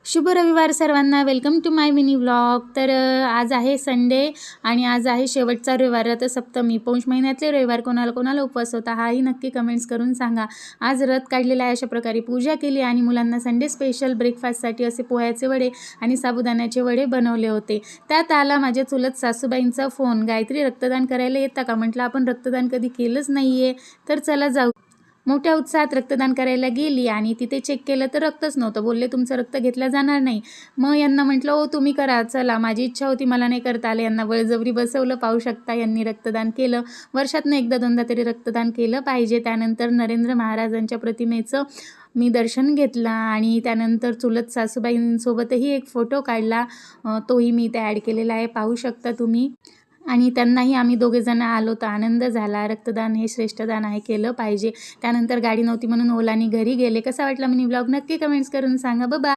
शुभ रविवार सर्वांना. Welcome to my mini vlog. तर आज आहे संडे आणि आज आहे शेवटचा रविवार, रथसप्तमी. पौष महिन्यातले रविवार कोणाला कोणाला उपवास होता हाही नक्की कमेंट्स करून सांगा. आज रथ काढलेला आहे, अशा प्रकारे पूजा केली आणि मुलांना संडे स्पेशल ब्रेकफास्टसाठी असे पोह्याचे वडे आणि साबुदाण्याचे वडे बनवले होते. त्यात आला माझ्या चुलत सासूबाईंचा फोन. गायत्री, रक्तदान करायला येता का? म्हटलं आपण रक्तदान कधी केलंच नाही आहे, तर चला जाऊ. मोठ्या उत्साहात रक्तदान करायला गेली आणि तिथे चेक केलं तर रक्तच नव्हतं. बोलले तुमचं रक्त घेतलं जाणार नाही. मग यांना म्हटलं हो तुम्ही करा, चला माझी इच्छा होती, मला नाही करता आलं. यांना बळजबरी बसवलं. पाहू शकता यांनी रक्तदान केलं. वर्षातनं एकदा दोनदा तरी रक्तदान केलं पाहिजे. त्यानंतर नरेंद्र महाराजांच्या प्रतिमेचं मी दर्शन घेतलं आणि त्यानंतर चुलत सासूबाईंसोबतही एक फोटो काढला. तोही मी इथे ॲड केलेला आहे, पाहू शकता तुम्ही. आणि त्यांनाही आम्ही दोघेजण आलो तर आनंद झाला. रक्तदान हे श्रेष्ठ दान आहे, केलं पाहिजे. त्यानंतर गाडी नव्हती म्हणून ओलानी घरी गेले. कसा वाटला मिनी ब्लॉग नक्की कमेंट्स करून सांगा. बाय.